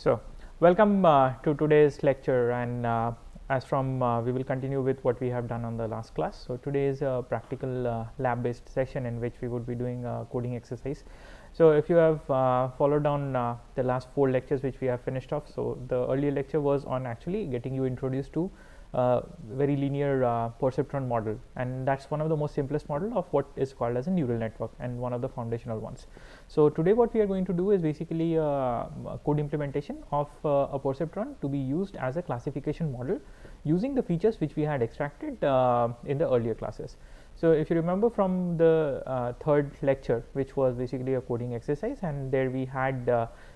So, welcome to today's lecture, and we will continue with what we have done on the last class. So, today is a practical lab based session in which we would be doing a coding exercise. So, if you have followed down the last 4 lectures which we have finished off, so the earlier lecture was on actually getting you introduced to very linear perceptron model, and that's one of the most simplest model of what is called as a neural network and one of the foundational ones. So, today what we are going to do is basically a code implementation of a perceptron to be used as a classification model using the features which we had extracted in the earlier classes. So, if you remember from the third lecture, which was basically a coding exercise, and there we had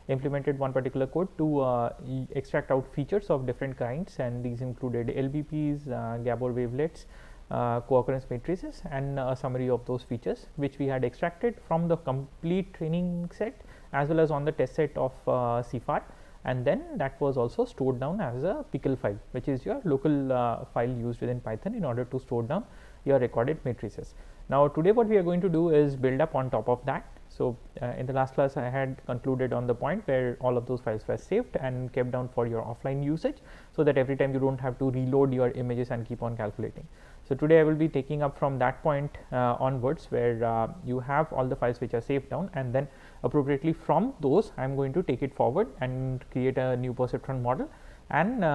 implemented one particular code to extract out features of different kinds, and these included LBPs, Gabor wavelets, co-occurrence matrices, and a summary of those features which we had extracted from the complete training set as well as on the test set of CFAR, and then that was also stored down as a pickle file, which is your local file used within Python in order to store down your recorded matrices. Now, today what we are going to do is build up on top of that. So, in the last class I had concluded on the point where all of those files were saved and kept down for your offline usage, so that every time you do not have to reload your images and keep on calculating. So, today I will be taking up from that point onwards, where you have all the files which are saved down, and then appropriately from those I am going to take it forward and create a new perceptron model and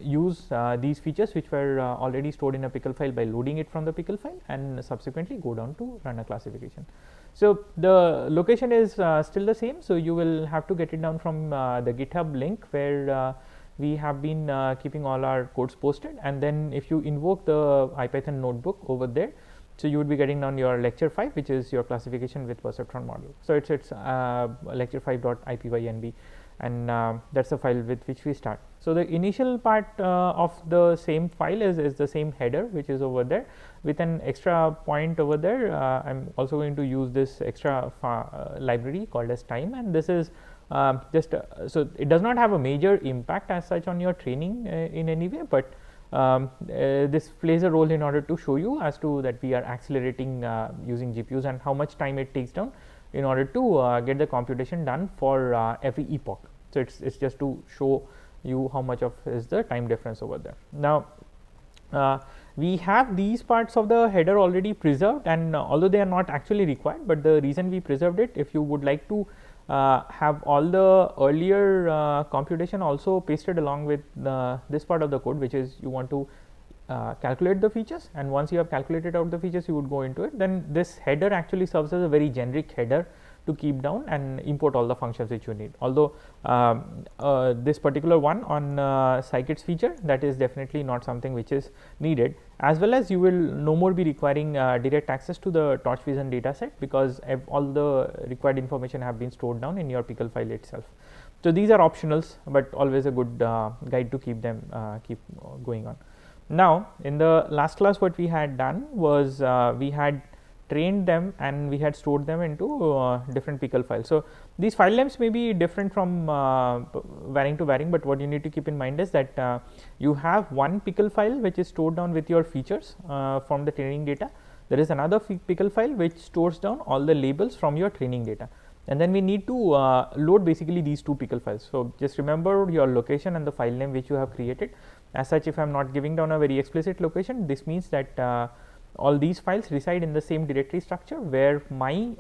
use these features which were already stored in a pickle file by loading it from the pickle file, and subsequently go down to run a classification. So, the location is still the same. So, you will have to get it down from the GitHub link where we have been keeping all our codes posted, and then if you invoke the IPython notebook over there, so you would be getting down your lecture 5, which is your classification with perceptron model. So, it's lecture5.ipynb, and that's the file with which we start. So, the initial part of the same file is the same header which is over there with an extra point over there. I am also going to use this extra library called as time, and this is so it does not have a major impact as such on your training in any way, but this plays a role in order to show you as to that we are accelerating using GPUs and how much time it takes down in order to get the computation done for every epoch. So, it's just to show you how much of is the time difference over there. Now, we have these parts of the header already preserved, and although they are not actually required, but the reason we preserved it, if you would like to have all the earlier computation also pasted along with this part of the code, which is you want to calculate the features, and once you have calculated out the features you would go into it, then this header actually serves as a very generic header to keep down and import all the functions which you need. Although this particular one on scikit's feature, that is definitely not something which is needed, as well as you will no more be requiring direct access to the torch vision data set, because all the required information have been stored down in your pickle file itself. So, these are optionals, but always a good guide to keep them keep going on. Now, in the last class what we had done was we had trained them and we had stored them into different pickle files. So, these file names may be different from varying to varying, but what you need to keep in mind is that you have one pickle file which is stored down with your features from the training data. There is another pickle file which stores down all the labels from your training data, and then we need to load basically these 2 pickle files. So, just remember your location and the file name which you have created. As such, if I am not giving down a very explicit location, this means that all these files reside in the same directory structure where my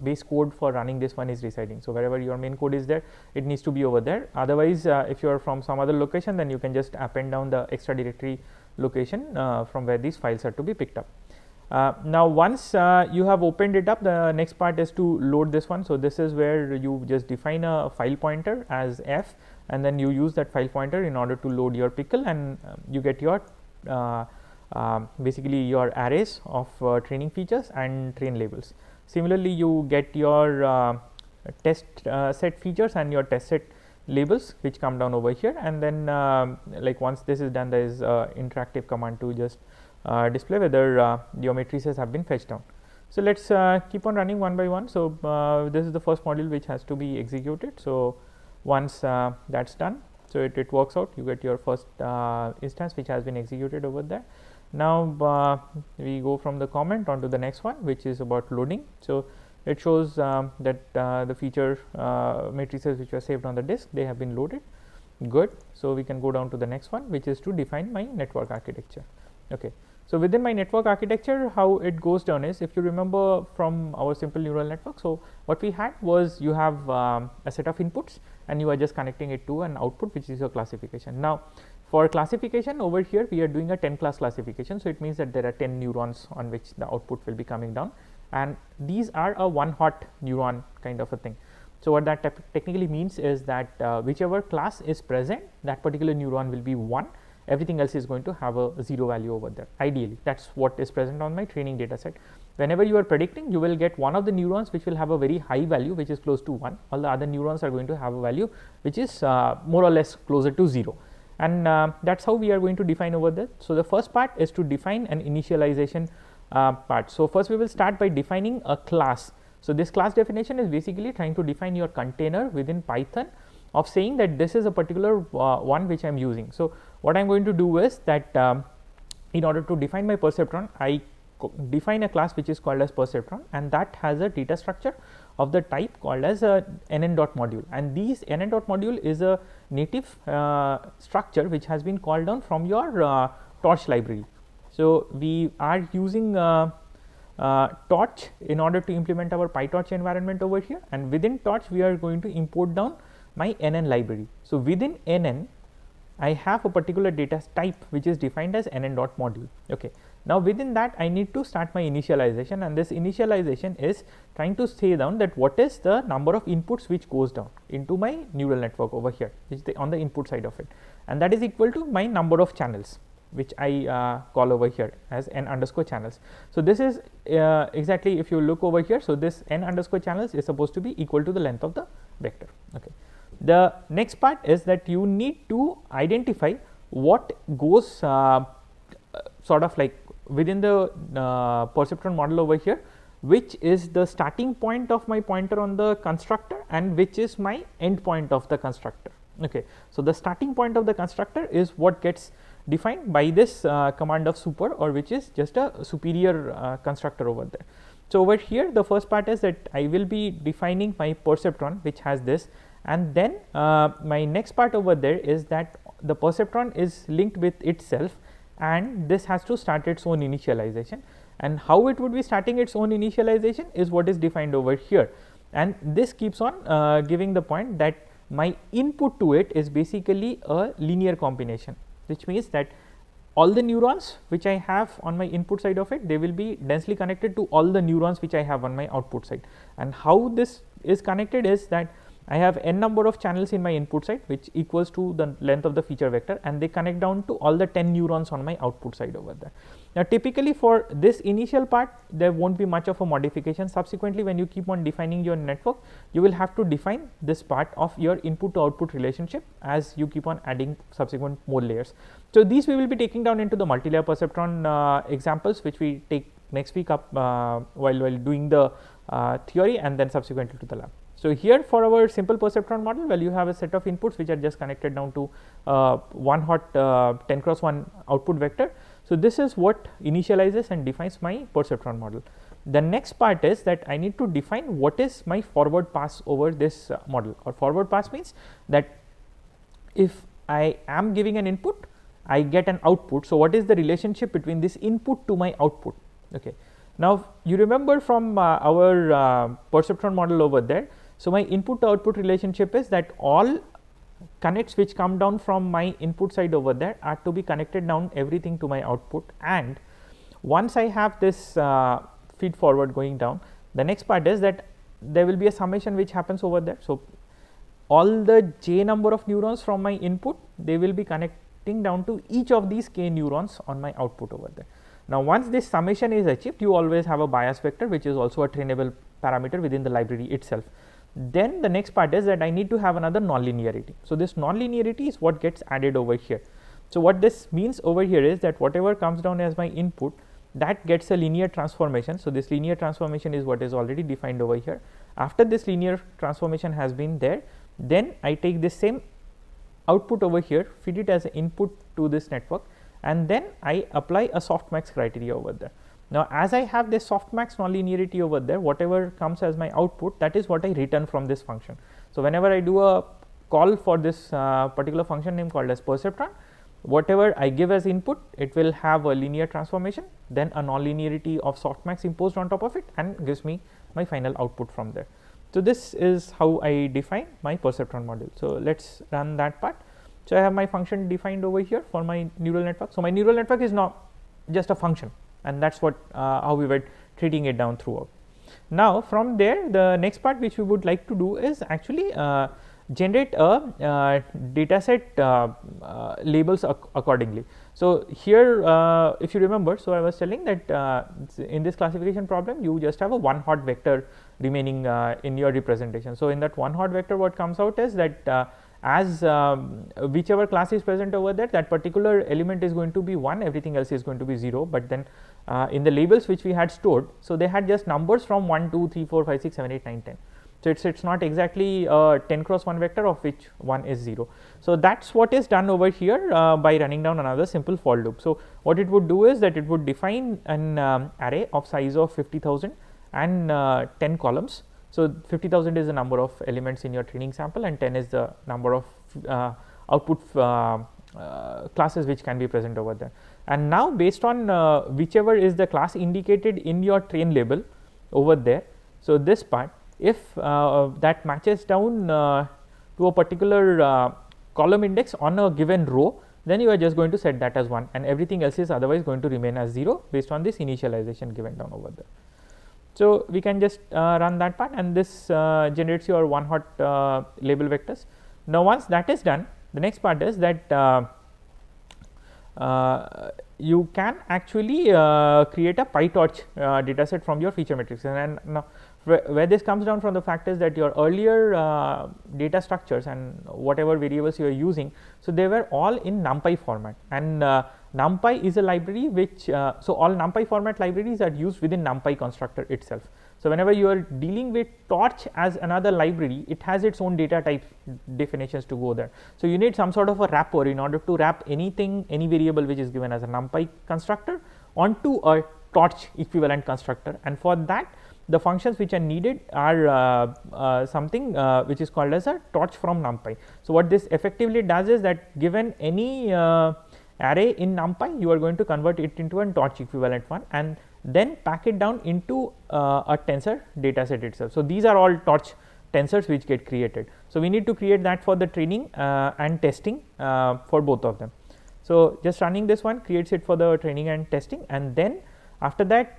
base code for running this one is residing. So, wherever your main code is there, it needs to be over there. Otherwise, if you are from some other location, then you can just append down the extra directory location from where these files are to be picked up. Now, once you have opened it up, the next part is to load this one. So, this is where you just define a file pointer as f, and then you use that file pointer in order to load your pickle, and you get your basically your arrays of training features and train labels. Similarly, you get your test set features and your test set labels which come down over here, and then like once this is done, there is interactive command to just display whether your matrices have been fetched down. So, let us keep on running one by one. So, this is the first module which has to be executed. So, once that is done, so it works out, you get your first instance which has been executed over there. Now, we go from the comment on to the next one, which is about loading. So, it shows that the feature matrices which were saved on the disk, they have been loaded. Good. So we can go down to the next one, which is to define my network architecture. Okay. So within my network architecture, how it goes down is, if you remember from our simple neural network, so what we had was, you have a set of inputs and you are just connecting it to an output, which is your classification. Now for classification over here, we are doing a 10 class classification. So it means that there are 10 neurons on which the output will be coming down, and these are a one hot neuron kind of a thing. So what that technically means is that whichever class is present, that particular neuron will be 1, everything else is going to have a 0 value over there. Ideally, that's what is present on my training data set. Whenever you are predicting, you will get one of the neurons which will have a very high value, which is close to 1. All the other neurons are going to have a value which is more or less closer to 0. And that's how we are going to define over there. So the first part is to define an initialization part. So first we will start by defining a class. So this class definition is basically trying to define your container within Python of saying that this is a particular one which I am using. So what I am going to do is that in order to define my perceptron, I define a class which is called as perceptron, and that has a data structure of the type called as a nn.module, and these nn.module is a native structure which has been called down from your torch library. So we are using torch in order to implement our PyTorch environment over here, and within torch we are going to import down my nn library. So within nn I have a particular data type which is defined as nn.module. Okay. Now within that I need to start my initialization, and this initialization is trying to say down that what is the number of inputs which goes down into my neural network over here, which is on the input side of it, and that is equal to my number of channels, which I call over here as n underscore channels. So this is exactly, if you look over here, so this n underscore channels is supposed to be equal to the length of the vector. Okay. The next part is that you need to identify what goes sort of like within the perceptron model over here, which is the starting point of my pointer on the constructor and which is my end point of the constructor. Okay. So the starting point of the constructor is what gets defined by this command of super, or which is just a superior constructor over there. So over here the first part is that I will be defining my perceptron which has this, and then my next part over there is that the perceptron is linked with itself, and this has to start its own initialization, and how it would be starting its own initialization is what is defined over here, and this keeps on giving the point that my input to it is basically a linear combination, which means that all the neurons which I have on my input side of it, they will be densely connected to all the neurons which I have on my output side. And how this is connected is that I have n number of channels in my input side, which equals to the length of the feature vector, and they connect down to all the 10 neurons on my output side over there. Now typically for this initial part there won't be much of a modification. Subsequently, when you keep on defining your network, you will have to define this part of your input to output relationship as you keep on adding subsequent more layers. So these we will be taking down into the multi-layer perceptron examples, which we take next week up while doing the theory and then subsequently to the lab. So here for our simple perceptron model, well, you have a set of inputs which are just connected down to one hot 10 cross 1 output vector. So this is what initializes and defines my perceptron model. The next part is that I need to define what is my forward pass over this model, or forward pass means that if I am giving an input, I get an output. So what is the relationship between this input to my output? Okay. Now you remember from our perceptron model over there. So my input to output relationship is that all connects which come down from my input side over there are to be connected down everything to my output, and once I have this feed forward going down, the next part is that there will be a summation which happens over there. So all the j number of neurons from my input, they will be connecting down to each of these k neurons on my output over there. Now once this summation is achieved, you always have a bias vector which is also a trainable parameter within the library itself. Then the next part is that I need to have another nonlinearity. So this nonlinearity is what gets added over here. So what this means over here is that whatever comes down as my input, that gets a linear transformation. So this linear transformation is what is already defined over here. After this linear transformation has been there, then I take this same output over here, feed it as an input to this network, and then I apply a softmax criteria over there. Now, as I have this softmax nonlinearity over there, whatever comes as my output, that is what I return from this function. So, whenever I do a call for this particular function name called as Perceptron, whatever I give as input, it will have a linear transformation, then a nonlinearity of softmax imposed on top of it, and gives me my final output from there. So, this is how I define my perceptron module. So, let us run that part. So, I have my function defined over here for my neural network. So, my neural network is not just a function, and that is what how we were treating it down throughout. Now, from there, the next part which we would like to do is actually generate a data set labels accordingly. So, here if you remember, so I was telling that in this classification problem you just have a one hot vector remaining in your representation. So, in that one hot vector what comes out is that as whichever class is present over there, that particular element is going to be 1, everything else is going to be 0, but then in the labels which we had stored, so they had just numbers from 1, 2, 3, 4, 5, 6, 7, 8, 9, 10. So, it is not exactly a 10 cross 1 vector of which 1 is 0. So, that is what is done over here by running down another simple for loop. So, what it would do is that it would define an array of size of 50,000 and 10 columns. So, 50,000 is the number of elements in your training sample, and 10 is the number of output classes which can be present over there. And now, based on whichever is the class indicated in your train label over there, so this part, if that matches down to a particular column index on a given row, then you are just going to set that as 1, and everything else is otherwise going to remain as 0 based on this initialization given down over there. So, we can just run that part, and this generates your one hot label vectors. Now, once that is done, the next part is that you can actually create a PyTorch data set from your feature matrix, and now where this comes down from the fact is that your earlier data structures and whatever variables you are using, so they were all in NumPy format, and NumPy is a library which so all NumPy format libraries are used within NumPy constructor itself. So, whenever you are dealing with Torch as another library, it has its own data type definitions to go there. So, you need some sort of a wrapper in order to wrap anything, any variable which is given as a NumPy constructor onto a Torch equivalent constructor, and for that the functions which are needed are something which is called as a torch from NumPy. So, what this effectively does is that given any array in NumPy, you are going to convert it into a torch equivalent one and then pack it down into a tensor data set itself. So, these are all torch tensors which get created. So, we need to create that for the training and testing for both of them. So, just running this one creates it for the training and testing, and then after that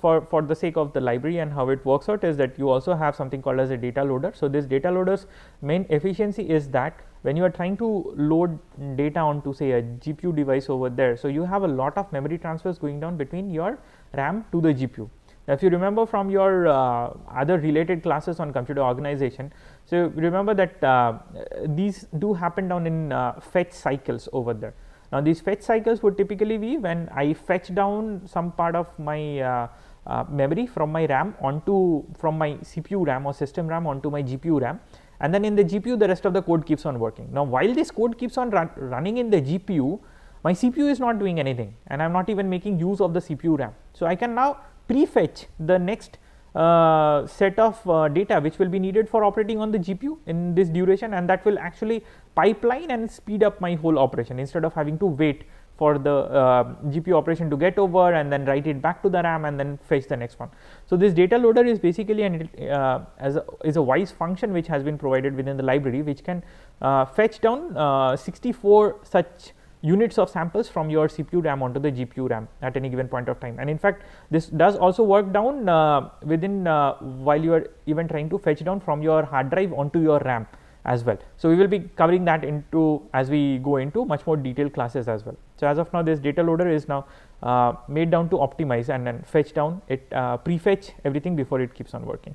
for the sake of the library and how it works out is that you also have something called as a data loader. So, this data loader's main efficiency is that when you are trying to load data onto say a GPU device over there, so you have a lot of memory transfers going down between your RAM to the GPU. Now, if you remember from your other related classes on computer organization, so remember that these do happen down in fetch cycles over there. Now, these fetch cycles would typically be when I fetch down some part of my memory from my RAM onto from my CPU RAM or system RAM onto my GPU RAM, and then in the GPU the rest of the code keeps on working. Now, while this code keeps on running in the GPU, my CPU is not doing anything, and I am not even making use of the CPU RAM. So, I can now prefetch the next set of data which will be needed for operating on the GPU in this duration, and that will actually pipeline and speed up my whole operation instead of having to wait for the GPU operation to get over and then write it back to the RAM and then fetch the next one. So, this data loader is basically is a wise function which has been provided within the library, which can fetch down 64 such units of samples from your CPU RAM onto the GPU RAM at any given point of time. And in fact, this does also work down within while you are even trying to fetch down from your hard drive onto your RAM as well. So, we will be covering that into as we go into much more detailed classes as well. So, as of now, this data loader is now made down to optimize and then fetch down it prefetch everything before it keeps on working.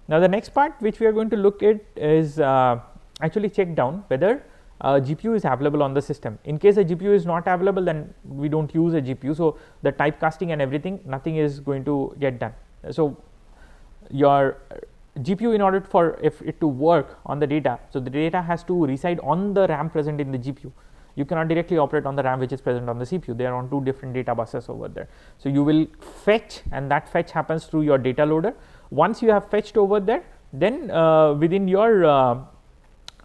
Now, the next part which we are going to look at is actually check down whether GPU is available on the system. In case a GPU is not available, then we do not use a GPU. So, the typecasting and everything, nothing is going to get done. So, your GPU, in order for it to work on the data, so the data has to reside on the RAM present in the GPU. you cannot directly operate on the RAM which is present on the CPU. They are on two different data buses over there. So you will fetch, and that fetch happens through your data loader. Once you have fetched over there, then within your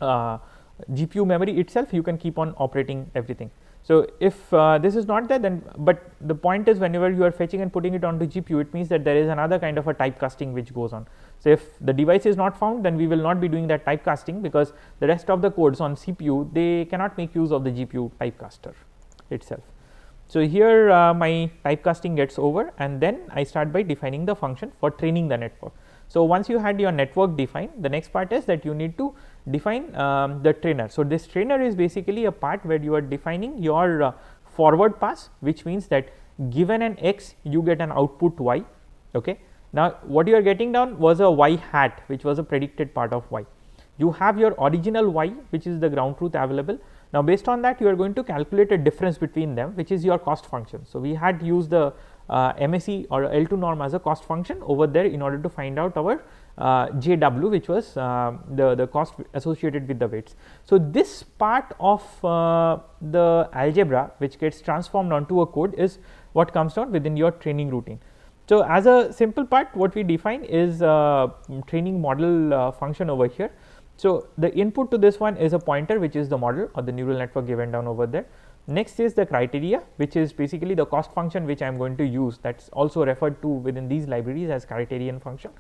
GPU memory itself, you can keep on operating everything. So if this is not there, then, but the point is, whenever you are fetching and putting it onto GPU, it means that there is another kind of a typecasting which goes on. So if the device is not found, then we will not be doing that typecasting, because the rest of the codes on CPU, they cannot make use of the GPU typecaster itself. So here my typecasting gets over, and then I start by defining the function for training the network. So once you had your network defined, the next part is that you need to define the trainer. So this trainer is basically a part where you are defining your forward pass, which means that given an x, you get an output y. Okay. Now what you are getting down was a y hat, which was a predicted part of y. You have your original y, which is the ground truth available. Now based on that, you are going to calculate a difference between them, which is your cost function. So we had used the MSE or L2 norm as a cost function over there in order to find out our JW, which was the cost associated with the weights. So this part of the algebra which gets transformed onto a code is what comes down within your training routine. So as a simple part, what we define is training model function over here. So the input to this one is a pointer, which is the model or the neural network given down over there. Next is the criteria, which is basically the cost function which I am going to use, that is also referred to within these libraries as criterion function.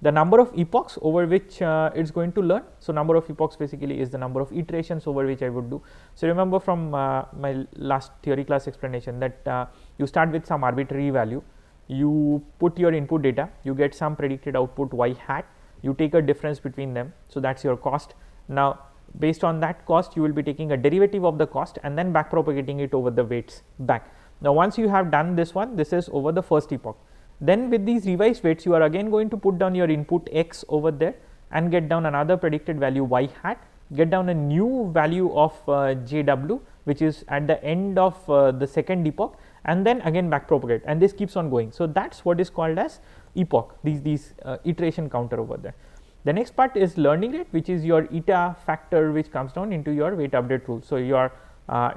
The number of epochs over which it is going to learn. So number of epochs basically is the number of iterations over which I would do. So remember from my last theory class explanation that you start with some arbitrary value, you put your input data, you get some predicted output y hat, you take a difference between them, so that is your cost. Now based on that cost, you will be taking a derivative of the cost and then back propagating it over the weights back. Now once you have done this one, this is over the first epoch. Then with these revised weights, you are again going to put down your input x over there and get down another predicted value y hat, get down a new value of JW, which is at the end of the second epoch, and then again back propagate, and this keeps on going. So that is what is called as epoch, these iteration counter over there. The next part is learning rate, which is your eta factor which comes down into your weight update rule. So your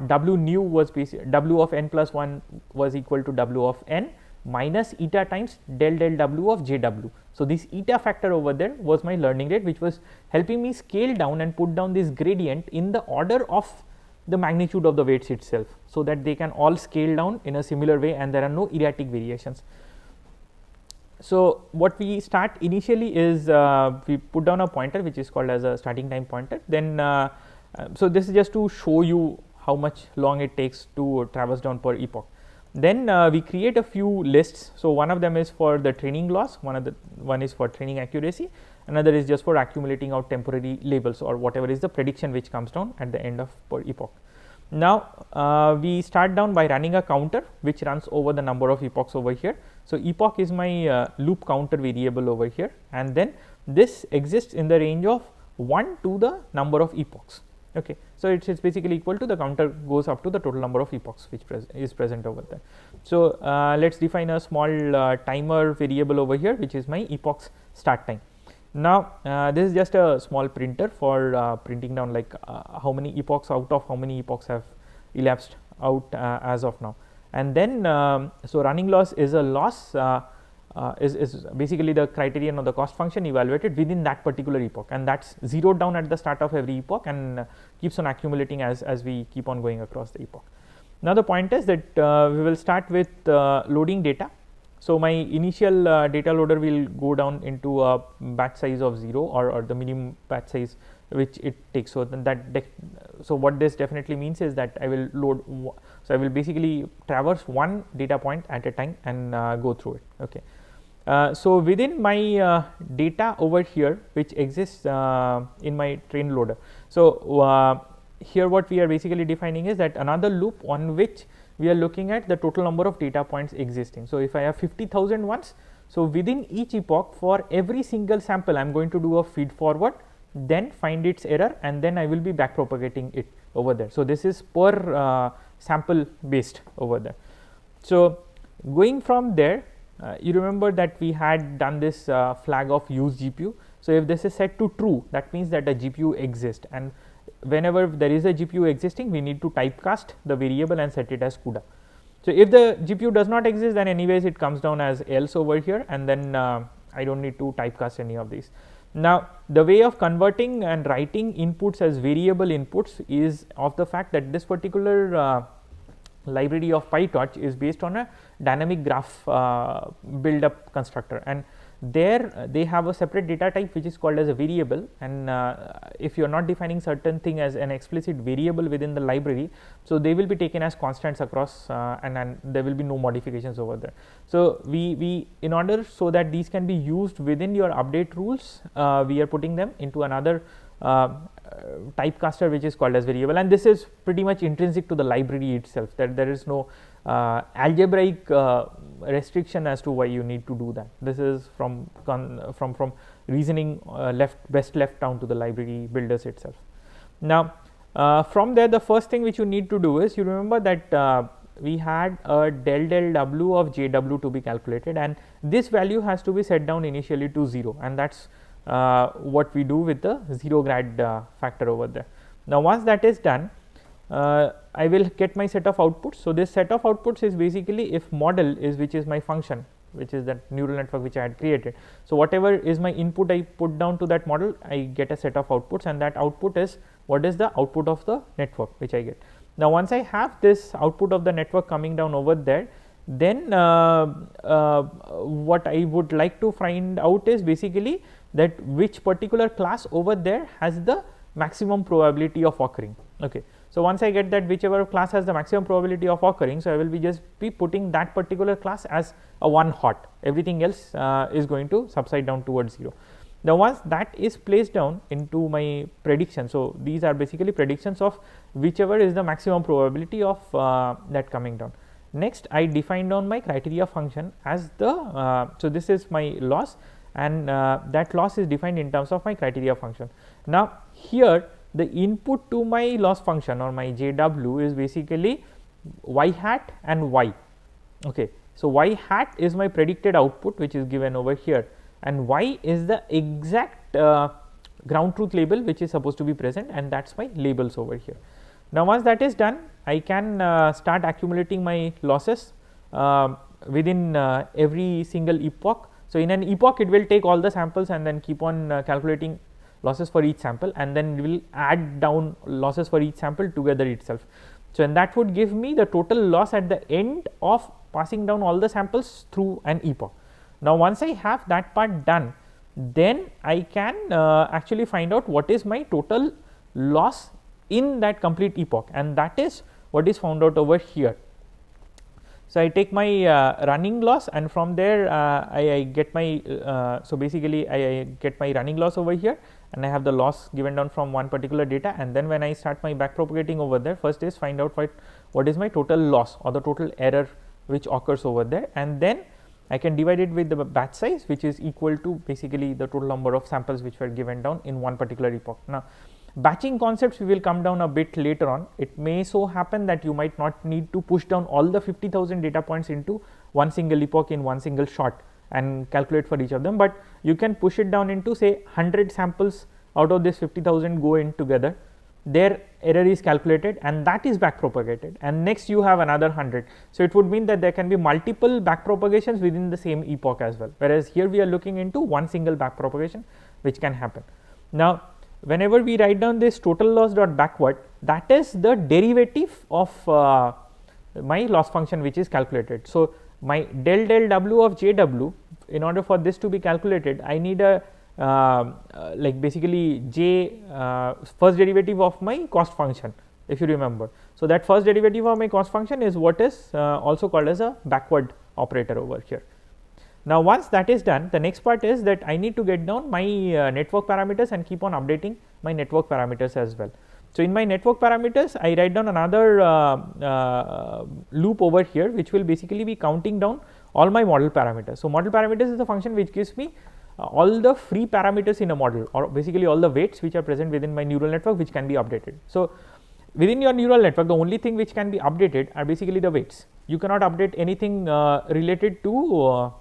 W new was W of n plus 1 was equal to W of n minus eta times del W of JW. So this eta factor over there was my learning rate, which was helping me scale down and put down this gradient in the order of the magnitude of the weights itself, so that they can all scale down in a similar way and there are no erratic variations. So what we start initially is we put down a pointer which is called as a starting time pointer. Then so this is just to show you how much long it takes to traverse down per epoch. Then we create a few lists. So one of them is for the training loss, one is for training accuracy, another is just for accumulating out temporary labels or whatever is the prediction which comes down at the end of per epoch. Now we start down by running a counter which runs over the number of epochs over here. So epoch is my loop counter variable over here, and then this exists in the range of 1 to the number of epochs. Okay. So it is basically equal to the counter goes up to the total number of epochs which is present over there. So let us define a small timer variable over here, which is my epochs start time. Now this is just a small printer for printing down like how many epochs out of how many epochs have elapsed out as of now. And then so running loss is a loss is basically the criterion of the cost function evaluated within that particular epoch, and that is zeroed down at the start of every epoch and keeps on accumulating as we keep on going across the epoch. Now the point is that we will start with loading data. So my initial data loader will go down into a batch size of 0 or the minimum batch size which it takes. So then so what this definitely means is that I will load, so I will basically traverse one data point at a time and go through it. Okay. So within my data over here which exists in my train loader. So here what we are basically defining is that another loop on which we are looking at the total number of data points existing. So if I have 50,000 ones, so within each epoch for every single sample I am going to do a feed forward, then find its error, and then I will be back propagating it over there. So this is per sample based over there. So going from there, you remember that we had done this flag of use GPU. So if this is set to true, that means that a GPU exists, and whenever there is a GPU existing, we need to typecast the variable and set it as CUDA. So if the GPU does not exist, then anyways it comes down as else over here, and then I don't need to typecast any of these. Now the way of converting and writing inputs as variable inputs is of the fact that this particular library of PyTorch is based on a dynamic graph build up constructor, and there they have a separate data type which is called as a variable, and if you are not defining certain thing as an explicit variable within the library, so they will be taken as constants across, and there will be no modifications over there. So we in order so that these can be used within your update rules, we are putting them into another typecaster which is called as variable, and this is pretty much intrinsic to the library itself, that there is no algebraic restriction as to why you need to do that. This is from reasoning best left down to the library builders itself. Now from there, the first thing which you need to do is, you remember that we had a del w of jw to be calculated, and this value has to be set down initially to 0, and that's what we do with the 0 grad factor over there. Now once that is done, I will get my set of outputs. So this set of outputs is basically if model is, which is my function, which is that neural network which I had created. So whatever is my input I put down to that model, I get a set of outputs, and that output is what is the output of the network which I get. Now once I have this output of the network coming down over there, then what I would like to find out is basically that which particular class over there has the maximum probability of occurring. Okay. So once I get that whichever class has the maximum probability of occurring, so I will be just be putting that particular class as a 1 hot, everything else is going to subside down towards 0. Now once that is placed down into my prediction, so these are basically predictions of whichever is the maximum probability of that coming down. Next I define down my criteria function as the so this is my loss, and that loss is defined in terms of my criteria function. Now here the input to my loss function or my jw is basically y hat and y. Okay. So y hat is my predicted output which is given over here, and y is the exact ground truth label which is supposed to be present, and that's my labels over here. Now once that is done, I can start accumulating my losses within every single epoch. So in an epoch it will take all the samples and then keep on calculating losses for each sample, and then we will add down losses for each sample together itself. So and that would give me the total loss at the end of passing down all the samples through an epoch. Now once I have that part done, then I can actually find out what is my total loss in that complete epoch, and that is what is found out over here. So I take my running loss, and from there I get my so basically I get my running loss over here, and I have the loss given down from one particular data, and then when I start my back propagating over there, first is find out what is my total loss or the total error which occurs over there, and then I can divide it with the batch size which is equal to basically the total number of samples which were given down in one particular epoch. Now batching concepts we will come down a bit later on. It may so happen that you might not need to push down all the 50,000 data points into one single epoch in one single shot and calculate for each of them, but you can push it down into say 100 samples out of this 50,000 go in together, their error is calculated and that is back propagated, and next you have another 100. So it would mean that there can be multiple back propagations within the same epoch as well, whereas here we are looking into one single back propagation which can happen. Now whenever we write down this total loss dot backward, that is the derivative of my loss function which is calculated. So my del w of jw, in order for this to be calculated, I need a like basically j first derivative of my cost function, if you remember. So that first derivative of my cost function is what is also called as a backward operator over here. Now once that is done, the next part is that I need to get down my network parameters and keep on updating my network parameters as well. So in my network parameters, I write down another loop over here which will basically be counting down all my model parameters. So model parameters is the function which gives me all the free parameters in a model, or basically all the weights which are present within my neural network which can be updated. So within your neural network, the only thing which can be updated are basically the weights. You cannot update anything related to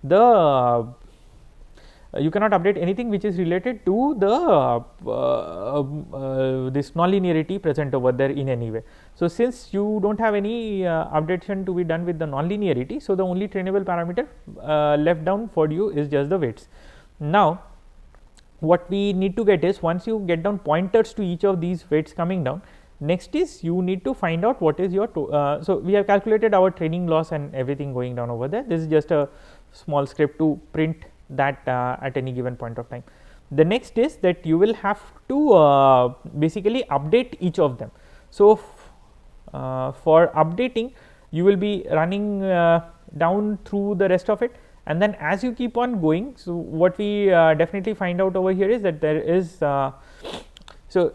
the you cannot update anything which is related to the this nonlinearity present over there in any way. So since you don't have any updation to be done with the nonlinearity, so the only trainable parameter left down for you is just the weights. Now what we need to get is, once you get down pointers to each of these weights coming down, next is you need to find out what is your so we have calculated our training loss and everything going down over there. This is just a small script to print that at any given point of time. The next is that you will have to basically update each of them. So for updating, you will be running down through the rest of it, and then as you keep on going, so what we definitely find out over here is that there is so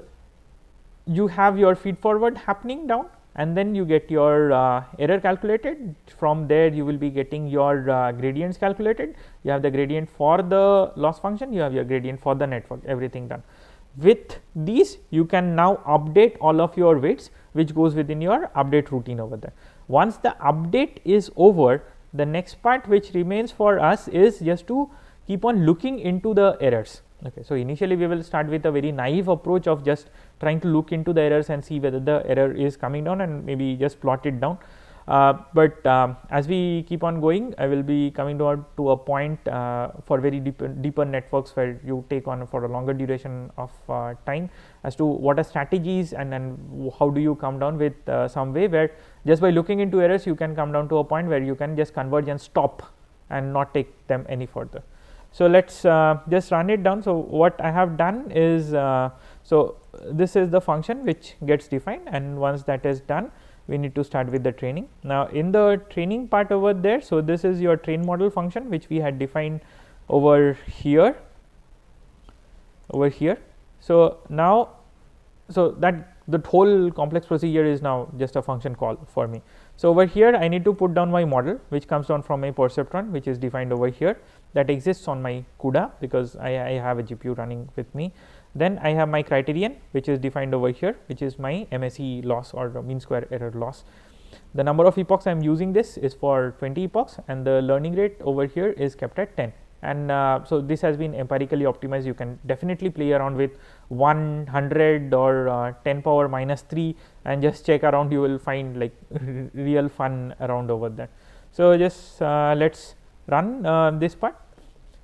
you have your feed forward happening down, and then you get your error calculated. From there you will be getting your gradients calculated. You have the gradient for the loss function, you have your gradient for the network, everything done. With these you can now update all of your weights, which goes within your update routine over there. Once the update is over, the next part which remains for us is just to keep on looking into the errors. Okay, so initially we will start with a very naive approach of just trying to look into the errors and see whether the error is coming down and maybe just plot it down. But as we keep on going, I will be coming down to a point for very deeper networks where you take on for a longer duration of time as to what are strategies, and then how do you come down with some way where just by looking into errors you can come down to a point where you can just converge and stop and not take them any further. So let's just run it down. So what I have done is, so this is the function which gets defined, and once that is done, we need to start with the training. Now in the training part over there, so this is your train model function which we had defined over here. So now, so that the whole complex procedure is now just a function call for me. So over here I need to put down my model, which comes down from my perceptron, which is defined over here, that exists on my CUDA because I have a GPU running with me. Then I have my criterion, which is defined over here, which is my MSE loss or mean square error loss. The number of epochs I am using this is for 20 epochs, and the learning rate over here is kept at 10. And so this has been empirically optimized. You can definitely play around with 100 or 10 power minus 3 and just check around. You will find like real fun around over there. So just let's run this part.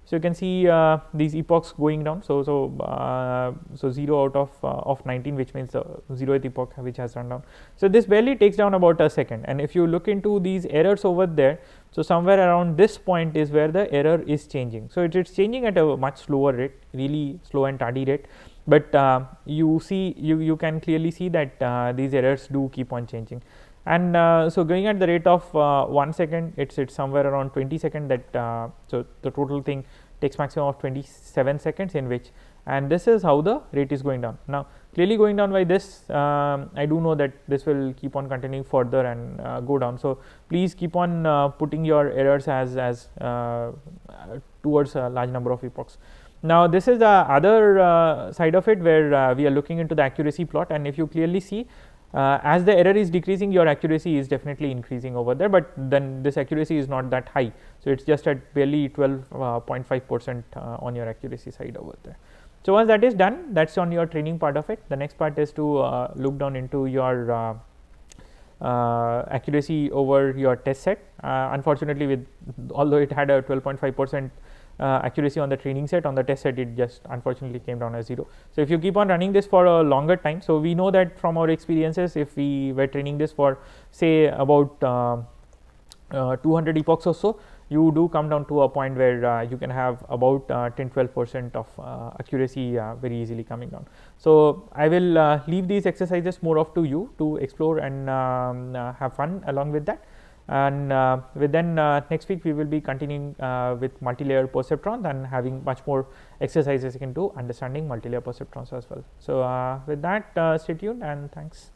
So you can see these epochs going down. So 0 out of 19, which means the 0th epoch which has run down. So this barely takes down about a second. And if you look into these errors over there, so somewhere around this point is where the error is changing. So it's changing at a much slower rate, really slow and tardy rate. But you see, you can clearly see that these errors do keep on changing. And so going at the rate of 1 second, it's somewhere around 20 seconds that so the total thing takes maximum of 27 seconds in which, and this is how the rate is going down. Now clearly going down by this, I do know that this will keep on continuing further and go down. So please keep on putting your errors as towards a large number of epochs. Now this is the other side of it where we are looking into the accuracy plot, and if you clearly see, as the error is decreasing, your accuracy is definitely increasing over there, but then this accuracy is not that high. So it's just at barely 12.5% on your accuracy side over there. So once that is done, that's on your training part of it. The next part is to look down into your accuracy over your test set. Unfortunately, with although it had a 12.5% accuracy on the training set, on the test set it just unfortunately came down as 0. So if you keep on running this for a longer time, so we know that from our experiences, if we were training this for say about 200 epochs or so, you do come down to a point where you can have about 10-12% of accuracy very easily coming down. So I will leave these exercises more up to you to explore and have fun along with that. And with then next week we will be continuing with multi-layer perceptrons and having much more exercises into understanding multi-layer perceptrons as well. So with that, stay tuned and thanks.